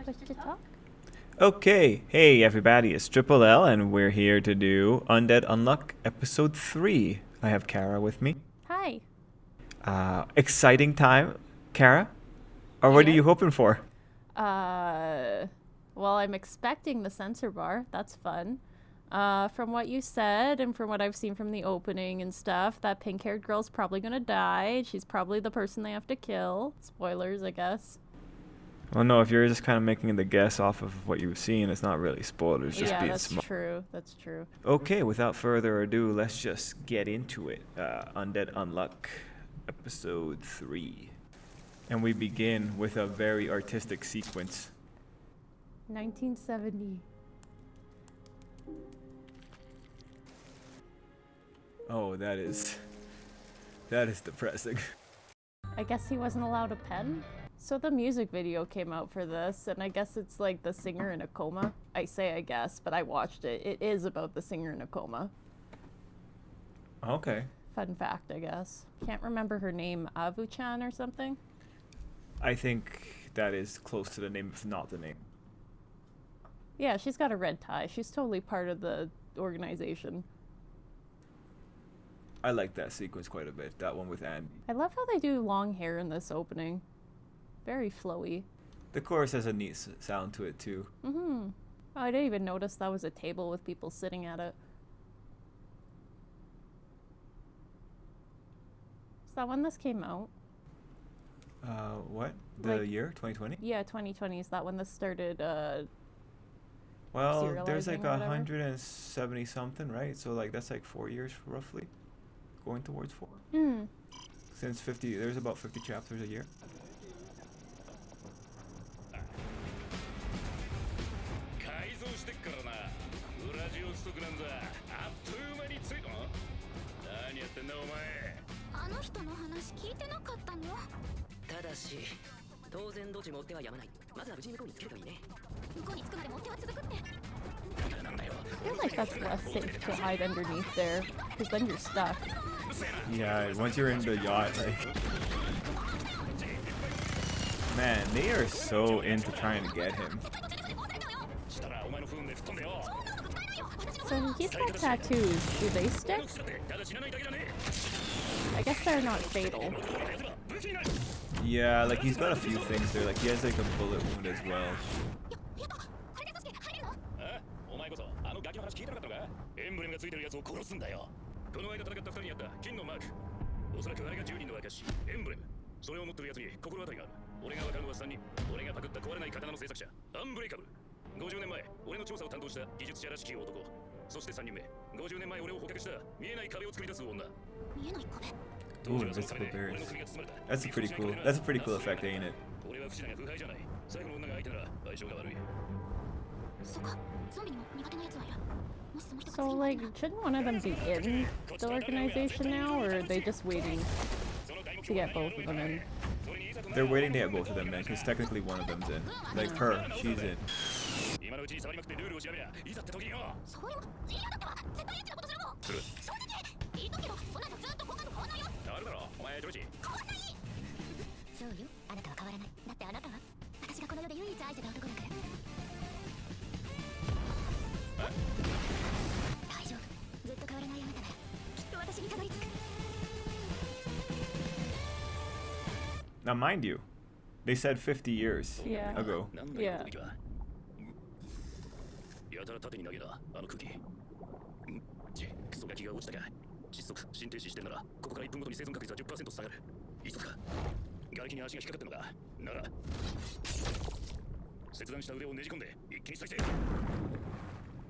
Push to talk? Okay, hey everybody, it's Tripl-L and we're here to do Undead Unluck episode 3. I have Kara with me. Hi. Exciting time, Kara? Or what are Yeah. you hoping for? Well, I'm expecting the censor bar. That's fun. From what you said and from what I've seen from the opening and stuff, that pink-haired girl's probably gonna die. She's probably the person they have to kill. Spoilers, I guess. Well, no, if you're just kind of making the guess off of what you've seen, it's not really spoilers, just Yeah, being that's smart. true. That's true. Okay, without further ado, let's just get into it. Undead Unluck episode 3. And we begin with a very artistic sequence. 1970. Oh, that is depressing. I guess he wasn't allowed a pen? So the music video came out for this, and I guess it's like the singer in a coma. I say I guess, but I watched it. It is about the singer in a coma. Okay. Fun fact, I guess. Can't remember her name. Avu-chan or something? I think that is close to the name, if not the name. Yeah, she's got a red tie. She's totally part of the organization. I like that sequence quite a bit. That one with Andy. I love how they do long hair in this opening. Very flowy. The chorus has a neat sound to it too. Mm-hmm. Oh, I didn't even notice that was a table with people sitting at it. Is that when this came out? What? The Like- year? 2020? Yeah, 2020. Is that when this started, Well, there's serializing like or whatever? 170 something, right? So like that's like 4 years roughly. Going towards 4. Hmm. Since 50, there's about 50 chapters a year. 改造してっからな。ウラジオストクなんざあっという間につい何やってんだお前。あの人の話聞いてなかったの？ただし当然どっちも追ってはやまない。まずは無事に向こうにつけるといいね。向こうに着くまでも追っては続くって。 I feel like that's less safe to hide underneath there, because then you're stuck. Yeah, once you're in the yacht, like... Man, they are so into trying to get him. したらお前の不運で吹っ飛んでよ。 So he's got tattoos. Do they stick? ただ死なないだけだね。 I guess they're not fatal. 武器になる。 Yeah, like he's got a few things there. Like he has like a bullet wound as well. これで組織入れるの？お前こそあのガキの話聞いてなかったのか。エンブレムがついてるやつを殺すんだよ。この間戦った2人にあった金のマーク。おそらくあれが10人の証。エンブレム。それを持ってるやつに心当たりがある。俺が分かるのは3人。俺がパクった壊れない刀の制作者アンブレイカブル。50年前俺の調査を担当した技術者らしき男。そして3人目。50年前俺を捕獲した見えない壁を作り出す女。見えない壁。 Ooh, invisible bears. That's a pretty cool effect, ain't it? 俺は不死なが腐敗じゃない。最後の女が相手なら相性が悪い。そっか。ゾンビにも苦手なやつはいる。もしその人が So, like, shouldn't one of them be in the organization now, or are they just waiting to get both of them in? They're waiting to get both of them in, because technically one of them's in. Like her, she's in. 今のうちに触りまくってルールを調べりゃいざって時によ。そういうの嫌だってば。絶対エッチなことするもん。する。正直。いいけど、そんなのずっと好感度変わんないよ。変わるだろお前ジョージ。変わんない。そうよ。あなたは変わらない。だってあなたは私がこの世で唯一愛せた男だから。大丈夫。ずっと変わらないあなたならきっと私にたどり着く。 Now, mind you, they said 50 years Yeah. ago. なんだよこの時は。やたら縦に投げなあの空気。クソガキが落ちたか。窒息、心停止してんならここから1分ごとに生存確率は 10% 下がる。急ぐか。瓦礫に足が引っかかってんのか。なら切断した腕をねじ込んで一気に再生。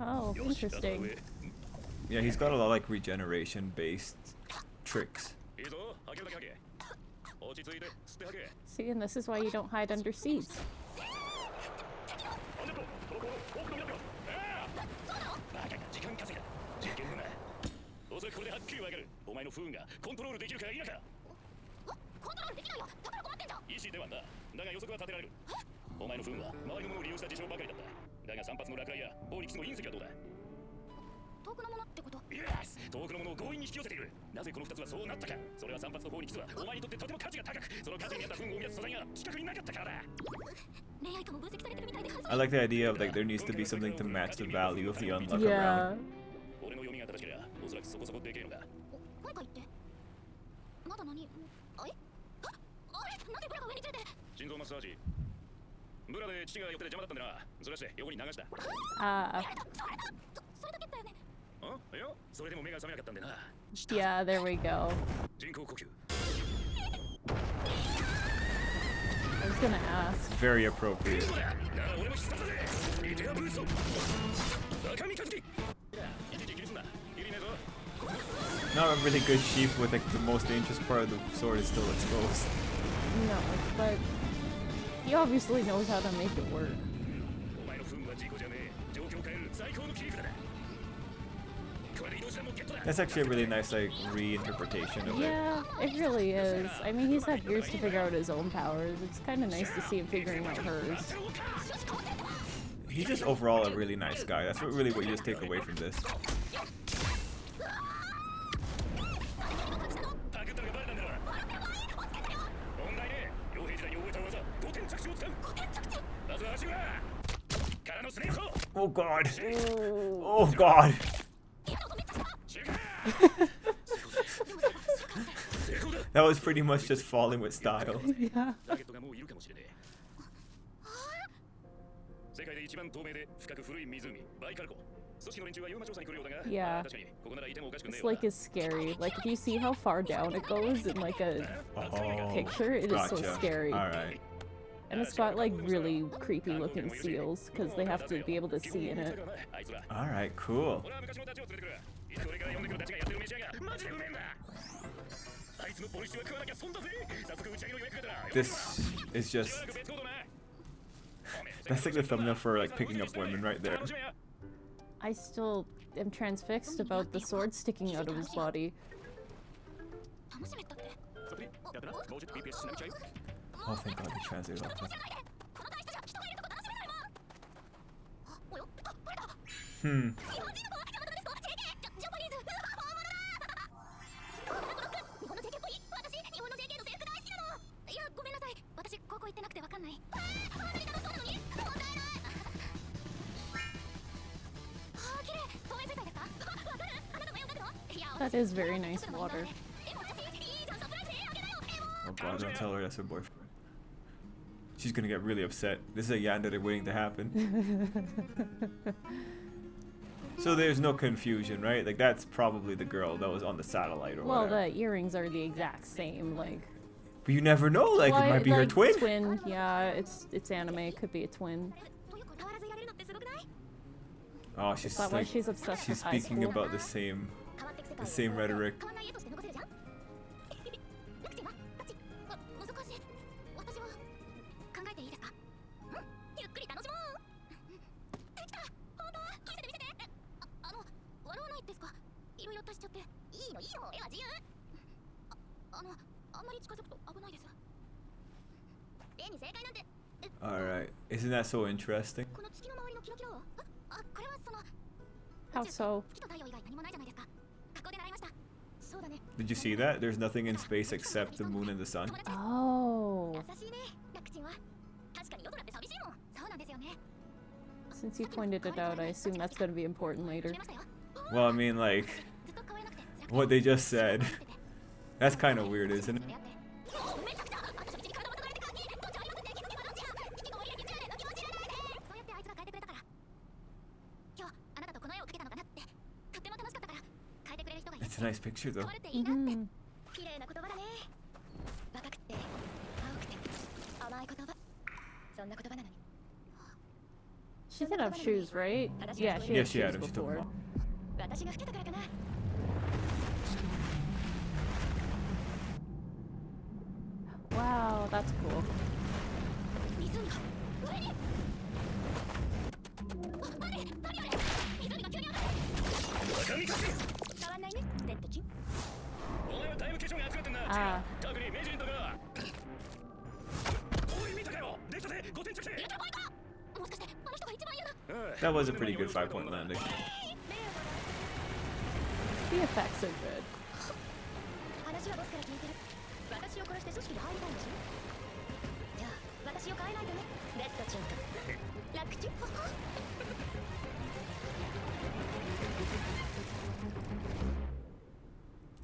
Oh, よし、あとは interesting. 上。 Yeah, he's got a lot of like regeneration-based tricks. いいぞ、吐けるだけ吐け。落ち着いて、吸って吐け。 See, and this is why you don't hide under seats. アンデッド、この子を多くの皆様。バカが時間稼いだ。実験だな。おそらくこれではっきりわかる。お前の不運がコントロールできるか否か。コントロールできないよ。だから困ってんじゃん。意思ではな。だが予測は立てられる。お前の不運は周りのものを利用した事象ばかりだった。だが散髪の落雷や暴力の隕石はどうだ。遠くのものってこと？イエス、遠くのものを強引に引き寄せている。なぜこの2つはそうなったか。それは散髪の方に実はお前にとってとても価値が高く、その価値に合った不運を生み出す素材が近くになかったからだ。恋愛かも分析されてるみたいで I like the idea of like there needs to be something to match the value of the unluck Yeah. around. 俺の読みが正しけりゃおそらくそこそこでけえのだ声かいってまだ何あれなんでブラが上について心臓マッサージブラで父が寄ってて邪魔だったんでなずらして横に流した それだけだよねあいやそれでも目が覚めなかったんでな Yeah, there we go. 人工呼吸 I was gonna ask. Very appropriate. なあ俺も必殺だぜリテアブースト赤三日月いちいち気にすんないりねえぞ Not a really good sheath with like the most dangerous part of the sword is still exposed. No, but he obviously knows how to make it work. お前の不運は事故じゃねえ状況を変える最高の切り札だこれで移動手段もゲットだ That's actually a really nice like reinterpretation of it. Yeah, it really is. I mean, he's had years to figure out his own powers. It's kind of nice to see him figuring out hers. He's just overall a really nice guy. That's what you just take away from this. パクったのがバレたんだろ問題ね傭兵時代に覚えた技5点着地を使うまずは足裏からのスネーク Oh god. Oh god. That was pretty much just falling with style. Yeah. ターゲットがもういるかもしれねえ世界で一番透明で深く古い湖バイカル湖組織の連中はユーマ調査に来るようだが Yeah. 確かにここならいてもおかしくねえ This よ lake is scary. Like, if you see how far down it goes in like a Oh, picture, it is so gotcha. scary. All right. And it's got like really creepy looking seals because they have to be able to see in it. All right. Cool. 俺は昔のダチを連れてくるいつ俺から呼んでくるダチがやってる飯屋がマジでうめえんだあいつのボルシチは食わなきゃ損だぜ早速打ち上げの予約が出たら This is just. That's like the thumbnail for like picking up women right there. I still am transfixed about the sword sticking out of his body. 楽しめったって Oh, thank God they translated all that. この大スタジオ人がいるとこ楽しめないわおよバレた Hmm. 日本人の子はヤマトですか JK ジャパニーズ本物だ日本の JK っぽい私日本の JK の制服大好きなのいやごめんなさい私高校行ってなくてわかんない本当に楽しそうなのに問題ない綺麗透明水彩ですかわかるあなたも絵を描くのいや That is very nice water. 絵も私いいじゃんサプライズ絵あげなよ絵も Oh God, don't tell her that's her boyfriend. She's gonna get really upset. This is a yandere waiting to happen. So there's no confusion, right? Like that's probably the girl that was on the satellite or Well, whatever. the earrings are the exact same. Like, But you never know. Like well, it might be her like, twin. Twin, yeah. It's anime. It could be a twin. というか変わらずいられるのってすごくない Oh, she's Is that why like, she's obsessed she's with high speaking school? about the same. 変わっていく世界 The same rhetoric. 変わんない絵として残せるじゃんラクチンはタッチ難しい私は考えていいですかゆっくり楽しもうできた本当見せて見せて笑わないですかいろいろ足しちゃっていいのいいよ絵は自由あんまり近づくと危ないです絵に正解なんて All right. Isn't that so interesting? この月の周りのキラキラはこれはその How so? 月と太陽以外何もないじゃないですか学校で習いましたそうだね Did you see that? There's nothing in space except the moon and the sun. 友達です Oh. 優しいねラクチンは確かに夜空って寂しいもんそうなんですよね Since you pointed it out, I assume that's going to be important later. 決めましたよ Well, I mean, like ずっと変われなくて辛くて what they just said. That's kind of weird, isn't it? めちゃくちゃ私の道に体を叩かれてかにどっちありまくって気づけばどっちや引きこもり歴10年の気持ちやないでそうやってあいつが変えてくれたから今日あなたとこの絵を描けたのかなってとっても楽しかったから変えてくれる人がいる It's a nice picture, 変 though. わるっていいなって Mhm. 綺麗な言葉だね若くて青くて甘い言葉そんな言葉なのに She did have shoes, right? Yeah, she Yeah, had she had shoes them. She took them before. off. 私が老けたからかな Wow, that's cool. 湖が上に何あれ湖が急に上がる赤三日月変わんないねレッドチンお前はだいぶ化粧が厚くなってんなああ特に名人とかおい見たかよできたぜ5点着地やったばいかもしかしてあの人が一番いいな That was a pretty good 5-point landing. The effects are good. 話はボスから聞いてる私を殺して組織に入りたいんでしょじゃあ私足を変えないとね。レッドちゃんと楽ちん。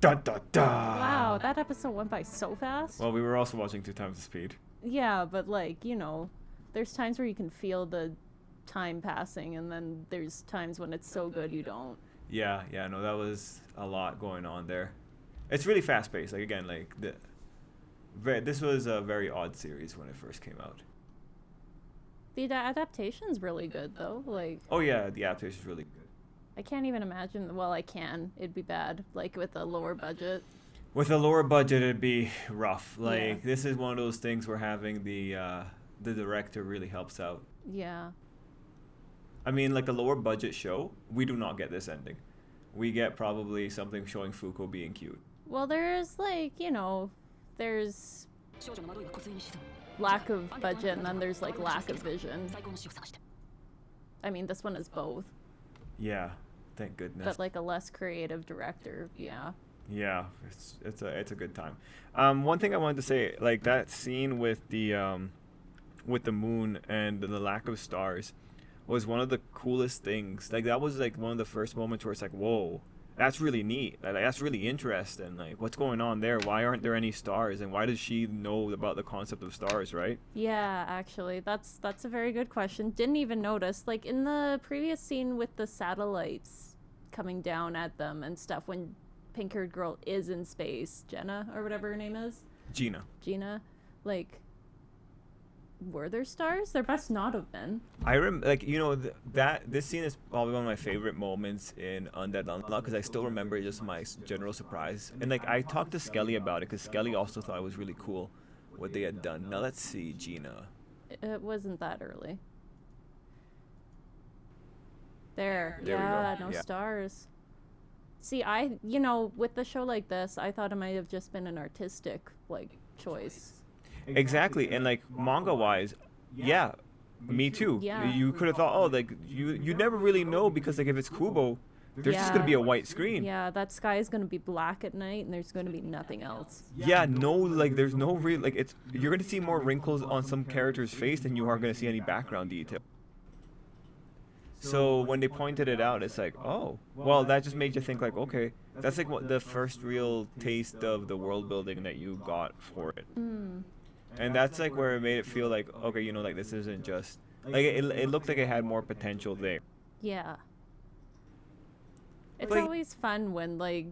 Da da da. Wow, that episode went by so fast. Well, we were also watching 2 times the speed. Yeah, but like, you know, there's times where you can feel the time passing, and then there's times when it's so good you don't. Yeah, no, that was a lot going on there. It's really fast paced. Like again, like this was a very odd series when it first came out. The adaptation's really good though. Like, Oh yeah, the adaptation's really good. I can't even imagine. Well, I can. It'd be bad, like with a lower budget. With a lower budget, it'd be rough. Like Yeah. this is one of those things where having the director really helps out. Yeah. I mean, like a lower budget show, we do not get this ending. We get probably something showing Fuko being cute. Well, there's like, you know, there's 少女の惑いが湖水に沈む lack of budget, and then there's like lack of vision. 最高の死を探して I mean, this one is both, Yeah, thank goodness. but like a less creative director. Yeah. Yeah, it's a good time. One thing I wanted to say, like that scene with the moon and the lack of stars, was one of the coolest things. Like that was like one of the first moments where it's like, whoa, that's really neat. Like that's really interesting. Like what's going on there? Why aren't there any stars? And why does she know about the concept of stars? Right? Yeah, actually, that's a very good question. Didn't even notice. Like in the previous scene with the satellites coming down at them and stuff, when pink-haired girl is in space, Jenna or whatever her name is, Gina. like, were there stars? There must not have been. I like this scene is probably one of my favorite moments in Undead Unluck because I still remember just my general surprise. And like I talked to Skelly about it because Skelly also thought it was really cool what they had done. Now let's see, Gina. It wasn't that early. There we yeah, go. no Yeah. stars. See, with the show like this, I thought it might have just been an artistic, like, choice. Exactly, and like manga wise, yeah, me too. Yeah. You could have thought, oh, like you never really know because like if it's Kubo, there's just gonna be a white screen. Yeah, that sky is gonna be black at night, and there's gonna be nothing else. Yeah, no, like there's no real like you're gonna see more wrinkles on some character's face than you are gonna see any background detail. So when they pointed it out, it's like, oh, well, that just made you think like, okay, that's like what the first real taste of the world building that you got for it. And that's like where it made it feel like, okay, like this isn't just like it looked like it had more potential there. Yeah. It's Like- always fun when, like,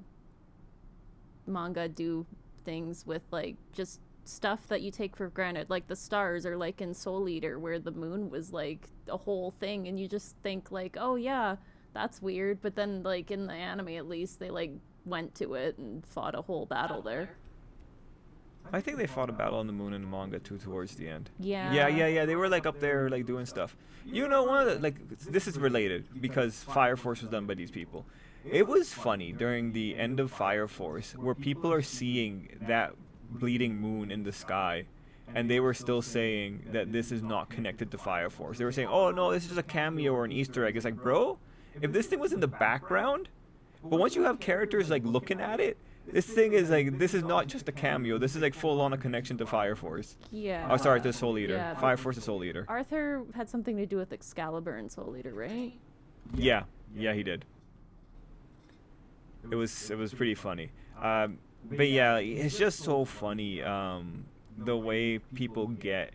manga do things with, like, just stuff that you take for granted, like the stars, or like in Soul Eater where the moon was like a whole thing, and you just think like, oh yeah, that's weird, but then like in the anime at least they like went to it and fought a whole battle there. I think they fought a battle on the moon in the manga too towards the end. Yeah. Yeah. They were like up there like doing stuff. One of the like this is related because Fire Force was done by these people. It was funny during the end of Fire Force where people are seeing that bleeding moon in the sky, and they were still saying that this is not connected to Fire Force. They were saying, oh no, this is just a cameo or an Easter egg. It's like, bro, if this thing was in the background, but once you have characters like looking at it, this thing is like, this is not just a cameo. This is like full on a connection to Fire Force. Yeah. Oh, sorry, to Soul Eater. Yeah, Fire Force is Soul Eater. Arthur had something to do with Excalibur and Soul Eater, right? Yeah, he did. It was pretty funny. But yeah, it's just so funny the way people get,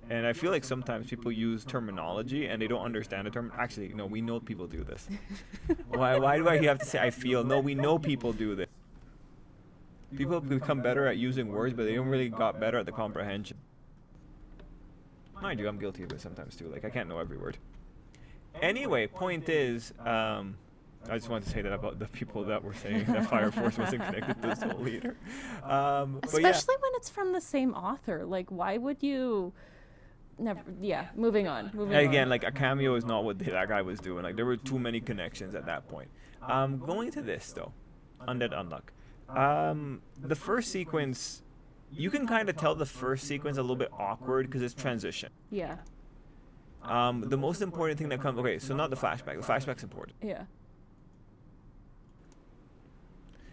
and I feel like sometimes people use terminology and they don't understand the term. Actually, no, we know people do this. Why do I have to say I feel? No, we know people do this. People become better at using words, but they don't really got better at the comprehension. Mind you, I'm guilty of it sometimes too. Like I can't know every word. Anyway, point is, I just wanted to say that about the people that were saying that Fire Force wasn't connected to Soul Eater. Especially when it's from the same author. Like, why would you? Never. Yeah. Moving on. Again, like a cameo is not what that guy was doing. Like there were too many connections at that point. Going to this though, Undead Unluck. The first sequence, you can kind of tell the first sequence a little bit awkward because it's transition. Yeah. The most important thing that comes. Okay, so not the flashback. The flashback's important. Yeah.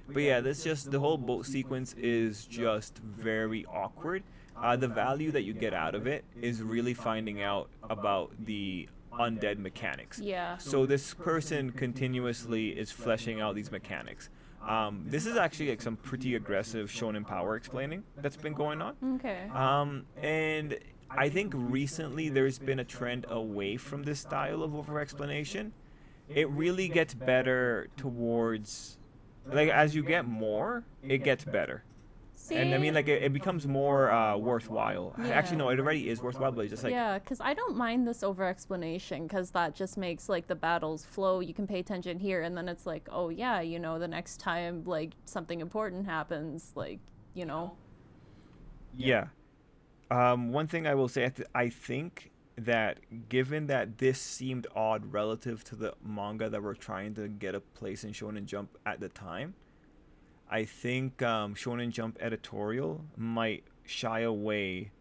But yeah, this just the whole boat sequence is just very awkward. the value that you get out of it is really finding out about the undead mechanics. Yeah. So this person continuously is fleshing out these mechanics. This is actually like some pretty aggressive shonen power explaining that's been going on. Okay. And I think recently there's been a trend away from this style of over explanation. It really gets better towards, like, as you get more, it gets better. See? And I mean, like, it becomes more worthwhile. Yeah. Actually, no, it already is worthwhile, but it's just like, yeah, because I don't mind this over explanation because that just makes like the battles flow. You can pay attention here, and then it's like, oh yeah, you know, the next time like something important happens, like, you know. yeah. One thing I will say, I think that given that this seemed odd relative to the manga that were trying to get a place in Shonen Jump at the time, I think Shonen Jump editorial might shy away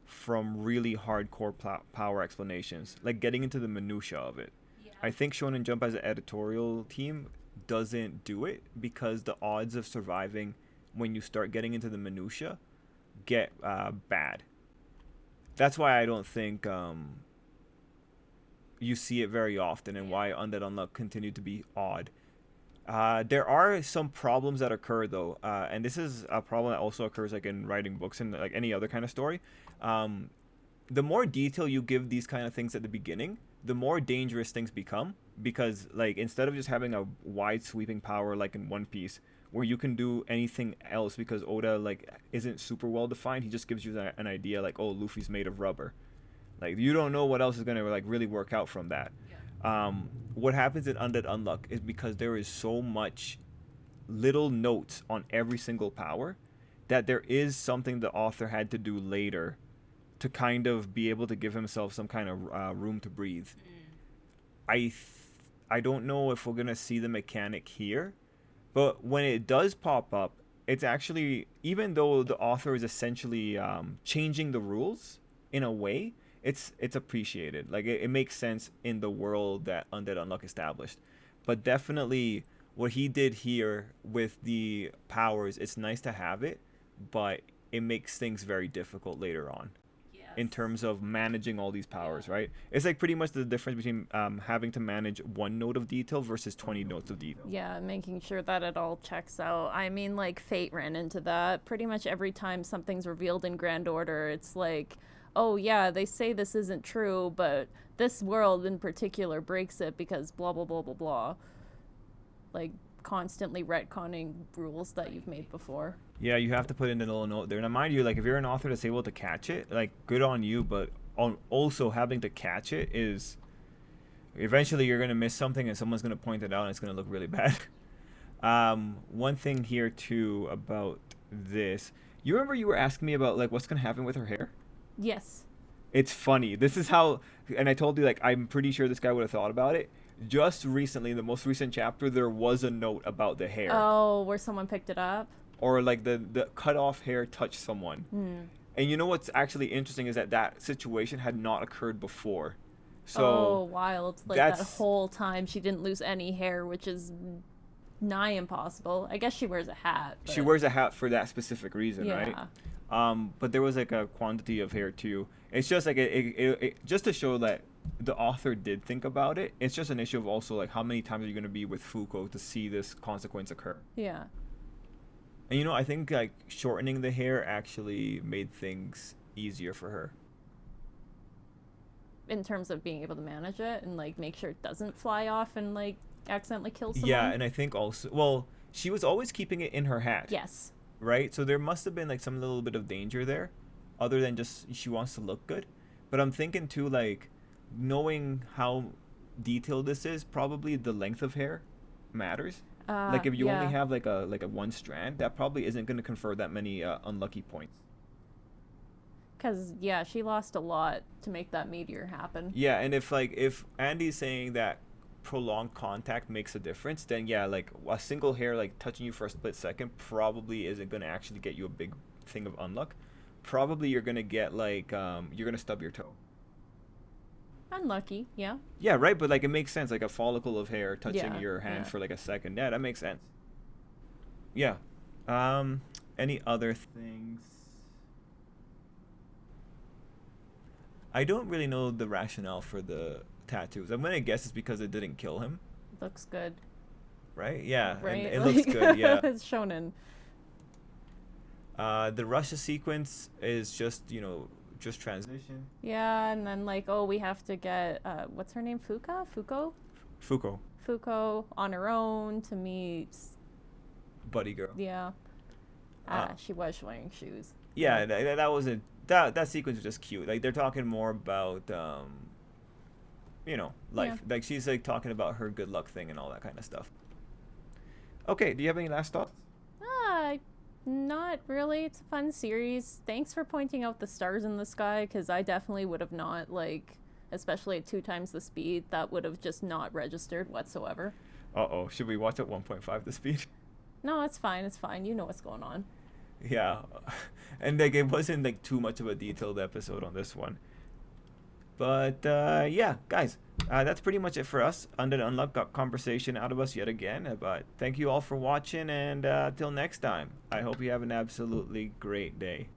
from really hardcore power explanations, like getting into the minutia of it. I think Shonen Jump as an editorial team doesn't do it because the odds of surviving when you start getting into the minutia get bad. That's why I don't think you see it very often, and why Undead Unluck continued to be odd. There are some problems that occur though, and this is a problem that also occurs like in writing books and like any other kind of story. The more detail you give these kind of things at the beginning, the more dangerous things become, because like instead of just having a wide sweeping power like in One Piece where you can do anything else because Oda like isn't super well defined, he just gives you an idea like, oh, Luffy's made of rubber. Like you don't know what else is gonna like really work out from that. What happens in Undead Unluck is because there is so much little notes on every single power that there is something the author had to do later to kind of be able to give himself some kind of room to breathe. I don't know if we're gonna see the mechanic here, but when it does pop up, it's actually, even though the author is essentially changing the rules in a way, it's appreciated. Like it makes sense in the world that Undead Unluck established. But definitely what he did here with the powers, it's nice to have it, but it makes things very difficult later on in terms of managing all these powers, right? It's like pretty much the difference between having to manage one note of detail versus 20 notes of detail. Yeah, making sure that it all checks out. I mean, like, Fate ran into that. Pretty much every time something's revealed in Grand Order, it's like, oh yeah, they say this isn't true, but this world in particular breaks it because blah, blah, blah, blah, blah. Like, constantly retconning rules that you've made before. Yeah, you have to put in a little note there. Now, mind you, like, if you're an author that's able to catch it, like, good on you, but also having to catch it is... Eventually, you're going to miss something, and someone's going to point it out, and it's going to look really bad. One thing here, too, about this... You remember you were asking me about, like, what's going to happen with her hair? Yes. It's funny. This is how... And I told you, like, I'm pretty sure this guy would have thought about it. Just recently, in the most recent chapter, there was a note about the hair. Oh, where someone picked it up? Or like the cut off hair touched someone. And you know what's actually interesting is that situation had not occurred before. So oh, wild. Like that whole time she didn't lose any hair, which is nigh impossible. I guess she wears a hat. But... She wears a hat for that specific reason, yeah. right? But there was like a quantity of hair too. It's just like it just to show that the author did think about it. It's just an issue of also like how many times are you going to be with Fuko to see this consequence occur? Yeah. And you know, I think like shortening the hair actually made things easier for her. In terms of being able to manage it and like make sure it doesn't fly off and like accidentally kill someone. Yeah, and I think also, well, she was always keeping it in her hat. Yes. Right? So there must have been like some little bit of danger there, other than just she wants to look good. But I'm thinking too, like, knowing how detailed this is, probably the length of hair matters. Like if you only have like a one strand, that probably isn't going to confer that many unlucky points. Because yeah, she lost a lot to make that meteor happen. Yeah, and if Andy's saying that prolonged contact makes a difference, then yeah, like a single hair like touching you for a split second probably isn't going to actually get you a big thing of unluck. Probably you're going to get like you're going to stub your toe. Unlucky, yeah. Yeah, right, but like it makes sense, like a follicle of hair touching your hand for like a second. Yeah, that makes sense. Yeah. Any other things? I don't really know the rationale for the tattoos. I'm gonna guess it's because it didn't kill him, Looks good. right? Yeah, and Right? it looks good. Yeah. It's shonen. The Russia sequence is just just transition. Yeah, and then like, oh, we have to get what's her name? Fuko on her own to meet. Buddy girl. Yeah. She was wearing shoes. Yeah, that was that sequence was just cute. Like they're talking more about life. Yeah. Like she's like talking about her good luck thing and all that kind of stuff. Okay, do you have any last thoughts? Not really. It's a fun series. Thanks for pointing out the stars in the sky, because I definitely would have not, like, especially at 2 times the speed, that would have just not registered whatsoever. Uh-oh, should we watch at 1.5 the speed? No, it's fine. It's fine. You know what's going on. Yeah, and like it wasn't like too much of a detailed episode on this one. But yeah, guys, that's pretty much it for us. Undead Unluck got conversation out of us yet again. But thank you all for watching, and till next time, I hope you have an absolutely great day.